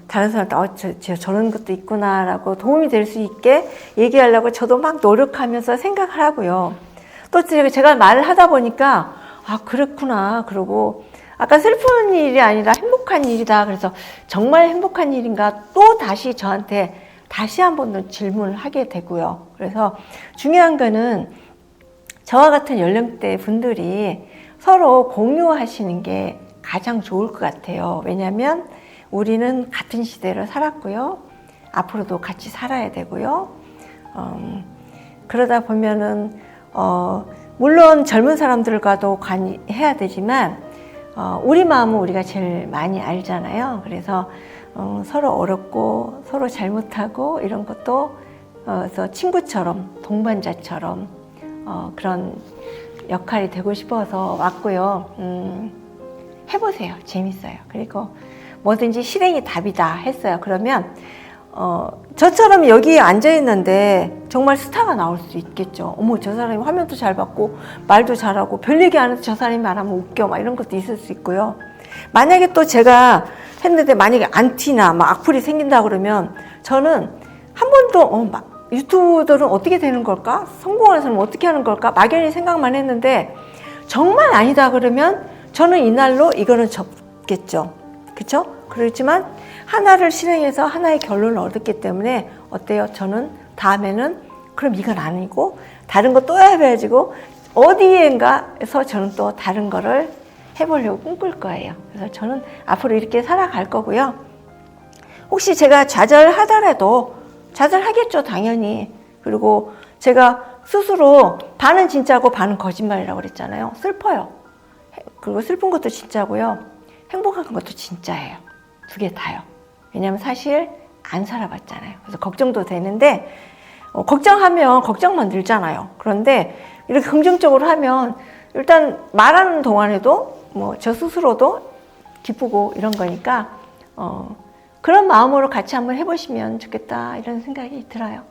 다른 사람한테 저런 것도 있구나라고 도움이 될 수 있게 얘기하려고 저도 막 노력하면서 생각을 하고요. 또 제가 말을 하다 보니까 그렇구나, 그러고 아까 슬픈 일이 아니라 행복한 일이다, 그래서 정말 행복한 일인가 또 다시 저한테 다시 한 번 더 질문을 하게 되고요. 그래서 중요한 거는 저와 같은 연령대 분들이 서로 공유하시는 게 가장 좋을 것 같아요. 왜냐하면 우리는 같은 시대를 살았고요. 앞으로도 같이 살아야 되고요. 그러다 보면은 물론 젊은 사람들과도 관해야 되지만 우리 마음은 우리가 제일 많이 알잖아요. 그래서 서로 어렵고 서로 잘못하고 이런 것도 그래서 친구처럼 동반자처럼 그런 역할이 되고 싶어서 왔고요. 해보세요. 재밌어요. 그리고 뭐든지 실행이 답이다 했어요. 그러면 저처럼 여기에 앉아 있는데 정말 스타가 나올 수 있겠죠. 어머, 저 사람이 화면도 잘 받고 말도 잘하고 별 얘기 안 해도 저 사람이 말하면 웃겨 막 이런 것도 있을 수 있고요. 만약에 또 제가 했는데 만약에 안티나 막 악플이 생긴다 그러면 저는 한 번도 유튜버들은 어떻게 되는 걸까? 성공하는 사람은 어떻게 하는 걸까? 막연히 생각만 했는데 정말 아니다 그러면 저는 이날로 이거는 접겠죠. 그렇죠? 그렇지만 하나를 실행해서 하나의 결론을 얻었기 때문에 어때요? 저는 다음에는 그럼 이건 아니고 다른 거 또 해봐야지고 어디엔가에서 저는 또 다른 거를 해보려고 꿈꿀 거예요. 그래서 저는 앞으로 이렇게 살아갈 거고요. 혹시 제가 좌절하더라도 좌절하겠죠, 당연히. 그리고 제가 스스로 반은 진짜고 반은 거짓말이라고 그랬잖아요. 슬퍼요. 그리고 슬픈 것도 진짜고요. 행복한 것도 진짜예요. 두 개 다요. 왜냐하면 사실 안 살아봤잖아요. 그래서 걱정도 되는데 걱정하면 걱정만 늘잖아요. 그런데 이렇게 긍정적으로 하면 일단 말하는 동안에도 저 스스로도 기쁘고 이런 거니까 그런 마음으로 같이 한번 해보시면 좋겠다 이런 생각이 들어요.